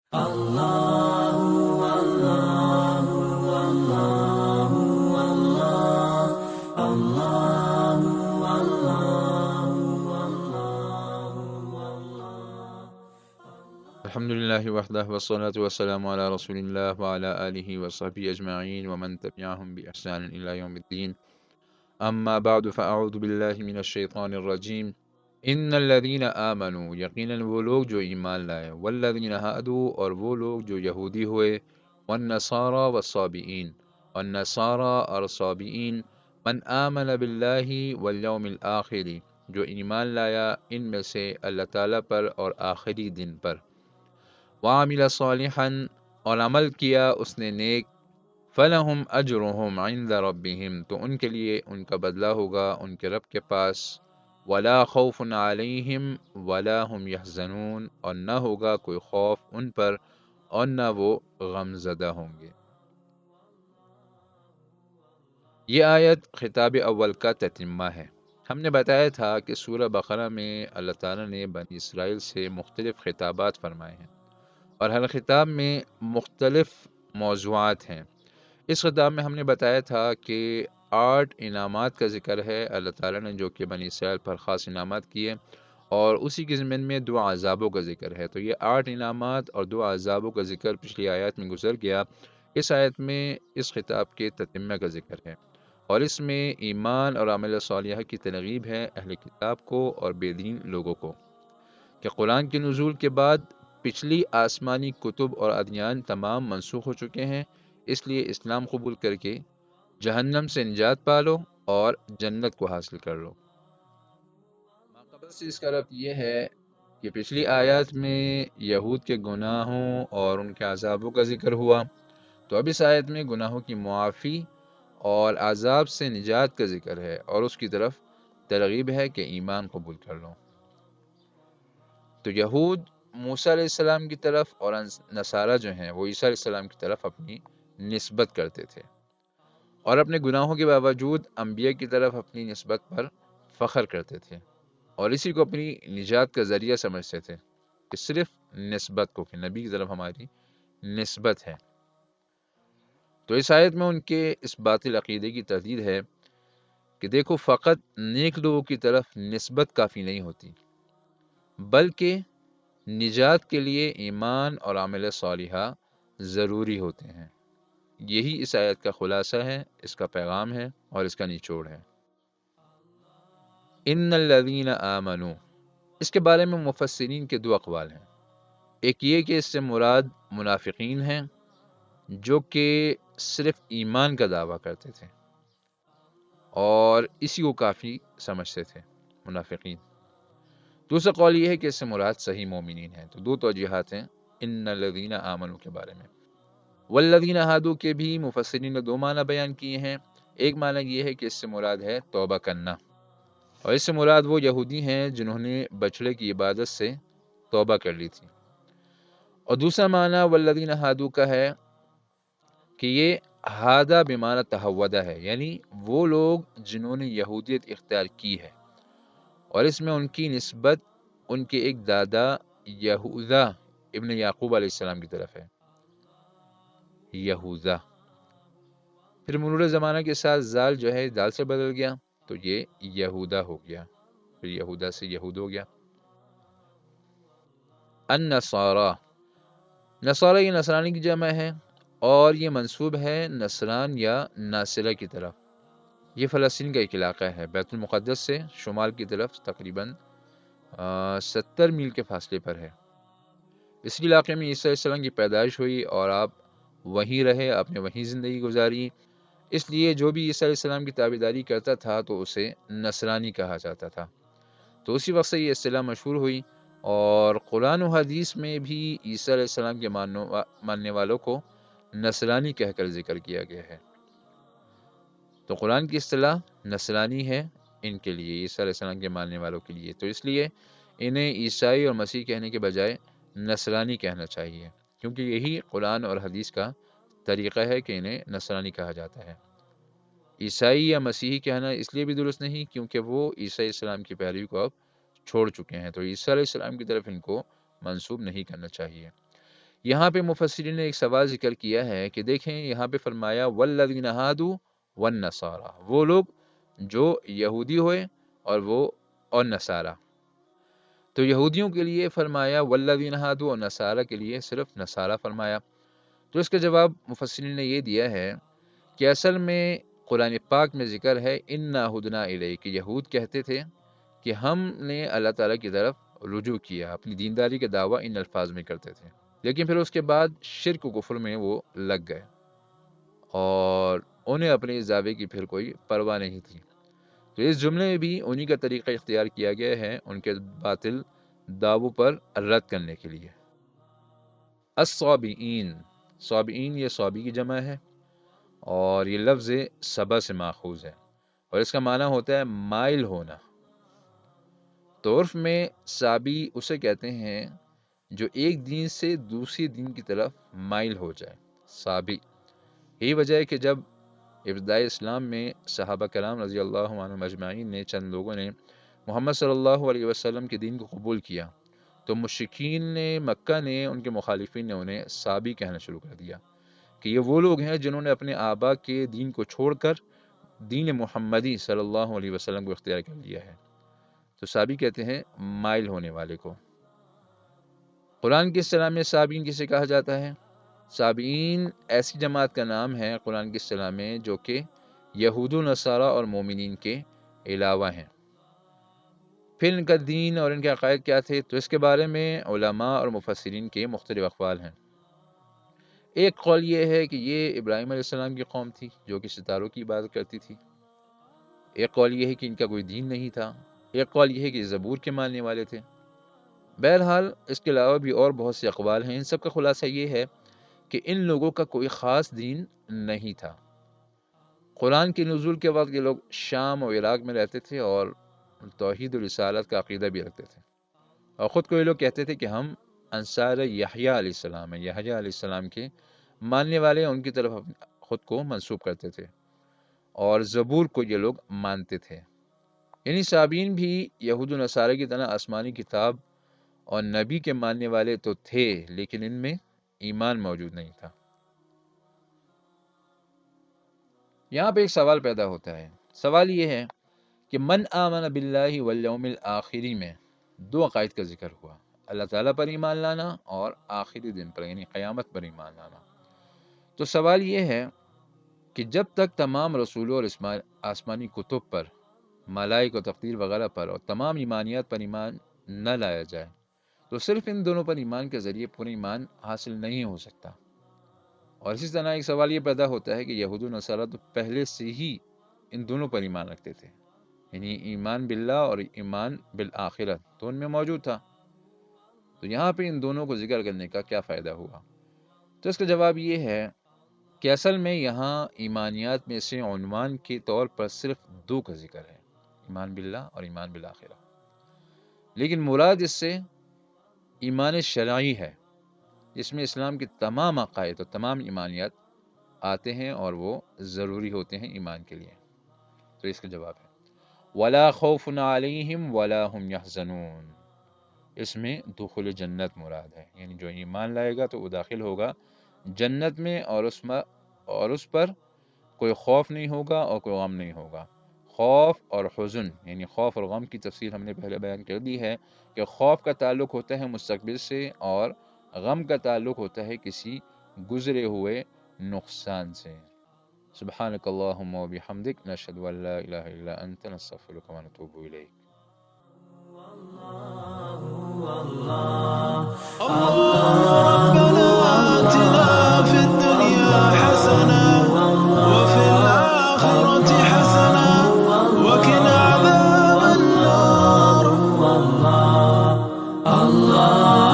الحمد لله وحده والصلاة والسلام على رسول الله وعلى آله وصحبه أجمعين ومن تبعهم بإحسان إلى يوم الدين. أما بعد فأعوذ بالله من الشيطان الرجيم. إن الذين آمنوا یقیناً وہ لوگ جو ایمان لائے، والذین هادوا اور وہ لوگ جو یہودی ہوئے، والنصارى والصابئین اور نصارى اور صابئین، من آمن باللہ والیوم الآخر جو ایمان لایا ان میں سے اللہ تعالیٰ پر اور آخری دن پر، وعمل صالحا اور عمل کیا اس نے نیک، فلہم اجرہم عند ربہم تو ان کے لیے ان کا بدلہ ہوگا ان کے رب کے پاس، ولا خوف علیہم ولا هم یحزنون اور نہ ہوگا کوئی خوف ان پر اور نہ وہ غم زدہ ہوں گے۔ یہ آیت خطاب اول کا تتمہ ہے۔ ہم نے بتایا تھا کہ سورہ بقرہ میں اللہ تعالیٰ نے بنی اسرائیل سے مختلف خطابات فرمائے ہیں، اور ہر خطاب میں مختلف موضوعات ہیں۔ اس خطاب میں ہم نے بتایا تھا کہ 8 انعامات کا ذکر ہے اللہ تعالیٰ نے جو کہ بنی اسرائیل پر خاص انعامات کیے، اور اسی کے ضمن میں 2 عذابوں کا ذکر ہے۔ تو یہ 8 انعامات اور 2 عذابوں کا ذکر پچھلی آیات میں گزر گیا۔ اس آیت میں اس خطاب کے تتمہ کا ذکر ہے، اور اس میں ایمان اور عمل صالحہ کی ترغیب ہے اہل کتاب کو اور بے دین لوگوں کو، کہ قرآن کے نزول کے بعد پچھلی آسمانی کتب اور ادیان تمام منسوخ ہو چکے ہیں، اس لیے اسلام قبول کر کے جہنم سے نجات پالو اور جنت کو حاصل کر لو۔ ماقبل سے اس کا ربط یہ ہے کہ پچھلی آیات میں یہود کے گناہوں اور ان کے عذابوں کا ذکر ہوا، تو اب اس آیت میں گناہوں کی معافی اور عذاب سے نجات کا ذکر ہے، اور اس کی طرف ترغیب ہے کہ ایمان قبول کر لو۔ تو یہود موسیٰ علیہ السلام کی طرف اور نصارہ جو ہیں وہ عیسیٰ علیہ السلام کی طرف اپنی نسبت کرتے تھے، اور اپنے گناہوں کے باوجود انبیاء کی طرف اپنی نسبت پر فخر کرتے تھے، اور اسی کو اپنی نجات کا ذریعہ سمجھتے تھے، کہ صرف نسبت کو، کہ نبی کی طرف ہماری نسبت ہے۔ تو اس آیت میں ان کے اس باطل عقیدے کی تردید ہے کہ دیکھو، فقط نیک لوگوں کی طرف نسبت کافی نہیں ہوتی، بلکہ نجات کے لیے ایمان اور عمل صالحہ ضروری ہوتے ہیں۔ یہی اس آیت کا خلاصہ ہے، اس کا پیغام ہے اور اس کا نچوڑ ہے۔ ان الذین آمنوا، اس کے بارے میں مفسرین کے 2 اقوال ہیں۔ ایک یہ کہ اس سے مراد منافقین ہیں جو کہ صرف ایمان کا دعویٰ کرتے تھے اور اسی کو کافی سمجھتے تھے منافقین۔ دوسرا قول یہ ہے کہ اس سے مراد صحیح مومنین ہیں۔ تو 2 توجیہات ہیں ان الذین آمنوا کے بارے میں۔ والذین ہادو کے بھی مفسرین نے 2 معنی بیان کیے ہیں۔ ایک معنی یہ ہے کہ اس سے مراد ہے توبہ کرنا، اور اس سے مراد وہ یہودی ہیں جنہوں نے بچڑے کی عبادت سے توبہ کر لی تھی۔ اور دوسرا معنی والذین ہادو کا ہے کہ یہ ہادہ بمعنی تہودہ ہے، یعنی وہ لوگ جنہوں نے یہودیت اختیار کی ہے، اور اس میں ان کی نسبت ان کے ایک دادا یہوذا ابن یعقوب علیہ السلام کی طرف ہے۔ یہوذا، پھر مرور زمانہ کے ساتھ زال جو ہے دال سے بدل گیا، تو یہ یہودا ہو گیا، پھر یہودا سے یہود ہو گیا۔ النصارى، نصارہ یہ نصرانی کی جمع ہے، اور یہ منسوب ہے نصران یا ناصرہ کی طرف۔ یہ فلسطین کا ایک علاقہ ہے، بیت المقدس سے شمال کی طرف تقریباً 70 میل کے فاصلے پر ہے۔ اس علاقے میں عیسیٰ علیہ السلام کی پیدائش ہوئی، اور آپ وہیں رہے، آپ نے وہیں زندگی گزاری، اس لیے جو بھی عیسیٰ علیہ السلام کی تابعداری کرتا تھا تو اسے نصرانی کہا جاتا تھا۔ تو اسی وقت سے یہ اصطلاح مشہور ہوئی، اور قرآن و حدیث میں بھی عیسیٰ علیہ السلام کے ماننے والوں کو نصرانی کہہ کر ذکر کیا گیا ہے۔ تو قرآن کی اصطلاح نصرانی ہے ان کے لیے، عیسیٰ علیہ السلام کے ماننے والوں کے لیے، تو اس لیے انہیں عیسائی اور مسیح کہنے کے بجائے نصرانی کہنا چاہیے، کیونکہ یہی قرآن اور حدیث کا طریقہ ہے کہ انہیں نصرانی کہا جاتا ہے۔ عیسائی یا مسیحی کہنا اس لیے بھی درست نہیں کیونکہ وہ عیسیٰ علیہ السلام کی پیروی کو اب چھوڑ چکے ہیں، تو عیسیٰ علیہ السلام کی طرف ان کو منسوب نہیں کرنا چاہیے۔ یہاں پہ مفسرین نے ایک سوال ذکر کیا ہے کہ دیکھیں یہاں پہ فرمایا والذین ہادوا والنصارى، وہ لوگ جو یہودی ہوئے اور نصارہ. تو یہودیوں کے لیے فرمایا والذین ہادوا اور نصارہ کے لیے صرف نصارہ فرمایا. تو اس کا جواب مفسرین نے یہ دیا ہے کہ اصل میں قرآن پاک میں ذکر ہے انا ہدنا الیک، کہ یہود کہتے تھے کہ ہم نے اللہ تعالیٰ کی طرف رجوع کیا، اپنی دینداری کا دعویٰ ان الفاظ میں کرتے تھے، لیکن پھر اس کے بعد شرک و کفر میں وہ لگ گئے اور انہیں اپنے اس دعوے کی پھر کوئی پرواہ نہیں تھی. تو اس جملے میں بھی انہی کا طریقہ اختیار کیا گیا ہے ان کے باطل دعووں پر رد کرنے کے لیے. الصابئین، صابئین یہ صابی کی جمع ہے اور یہ لفظ صبا سے ماخوذ ہے اور اس کا معنی ہوتا ہے مائل ہونا. تو عرف میں صابی اسے کہتے ہیں جو ایک دین سے دوسری دین کی طرف مائل ہو جائے، صابی. یہی وجہ ہے کہ جب ابتدائی اسلام میں صحابہ کرام رضی اللہ عنہم اجمعین نے چند لوگوں نے محمد صلی اللہ علیہ وسلم کے دین کو قبول کیا تو مشرکین نے مکہ نے ان کے مخالفین نے انہیں صابی کہنا شروع کر دیا کہ یہ وہ لوگ ہیں جنہوں نے اپنے آبا کے دین کو چھوڑ کر دین محمدی صلی اللہ علیہ وسلم کو اختیار کر لیا ہے. تو صابی کہتے ہیں مائل ہونے والے کو. قرآن کی اصطلاح میں صابئین کسے کہا جاتا ہے؟ صابئین ایسی جماعت کا نام ہے قرآن کی اصطلاح میں جو کہ یہود و نصارہ اور مومنین کے علاوہ ہیں. پھر ان کا دین اور ان کے عقائد کیا تھے؟ تو اس کے بارے میں علماء اور مفسرین کے مختلف اقوال ہیں. ایک قول یہ ہے کہ یہ ابراہیم علیہ السلام کی قوم تھی جو کہ ستاروں کی عبادت کرتی تھی. ایک قول یہ ہے کہ ان کا کوئی دین نہیں تھا. ایک قول یہ ہے کہ زبور کے ماننے والے تھے. بہرحال اس کے علاوہ بھی اور بہت سے اقوال ہیں. ان سب کا خلاصہ یہ ہے کہ ان لوگوں کا کوئی خاص دین نہیں تھا. قرآن کے نزول کے وقت یہ لوگ شام و عراق میں رہتے تھے اور توحید و رسالت کا عقیدہ بھی رکھتے تھے اور خود کو یہ لوگ کہتے تھے کہ ہم انصار یحییٰ علیہ السلام ہیں، یحییٰ علیہ السلام کے ماننے والے ان کی طرف خود کو منسوب کرتے تھے اور زبور کو یہ لوگ مانتے تھے. یعنی صابئین بھی یہود و نصارہ کی طرح آسمانی کتاب اور نبی کے ماننے والے تو تھے لیکن ان میں ایمان موجود نہیں تھا. یہاں پہ ایک سوال پیدا ہوتا ہے. سوال یہ ہے کہ من آمن باللہ والیوم الآخری میں دو عقائد کا ذکر ہوا، اللہ تعالیٰ پر ایمان لانا اور آخری دن پر یعنی قیامت پر ایمان لانا. تو سوال یہ ہے کہ جب تک تمام رسولوں اور آسمانی کتب پر، ملائک و تقدیر وغیرہ پر اور تمام ایمانیات پر ایمان نہ لایا جائے تو صرف ان دونوں پر ایمان کے ذریعے پورا ایمان حاصل نہیں ہو سکتا. اور اسی طرح ایک سوال یہ پیدا ہوتا ہے کہ یہود و نصارہ تو پہلے سے ہی ان دونوں پر ایمان رکھتے تھے، یعنی ایمان باللہ اور ایمان بالآخرت تو ان میں موجود تھا. تو یہاں پہ ان دونوں کو ذکر کرنے کا کیا فائدہ ہوا؟ تو اس کا جواب یہ ہے کہ اصل میں یہاں ایمانیات میں سے عنوان کے طور پر صرف دو کا ذکر ہے، ایمان باللہ اور ایمان بالآخرہ، لیکن مراد اس سے ایمان شرعی ہے جس میں اسلام کے تمام عقائد اور تمام ایمانیات آتے ہیں اور وہ ضروری ہوتے ہیں ایمان کے لیے. تو اس کا جواب ہے وَلَا خَوْفٌ عَلَيْهِمْ وَلَا هُمْ يَحْزَنُونَ. اس میں دخول جنت مراد ہے، یعنی جو ایمان لائے گا تو وہ داخل ہوگا جنت میں اور اس پر کوئی خوف نہیں ہوگا اور کوئی غم نہیں ہوگا. خوف اور حزن یعنی خوف اور غم کی تفصیل ہم نے پہلے بیان کر دی ہے کہ خوف کا تعلق ہوتا ہے مستقبل سے اور غم کا تعلق ہوتا ہے کسی گزرے ہوئے نقصان سے. سبحانک اللہم و بحمدک نشہد ان لا الہ الا انت نستغفرک و نتوب الیک. ربنا آتنا في الدنيا حسنة وفي الآخرة حسنة وقنا عذاب النار. الله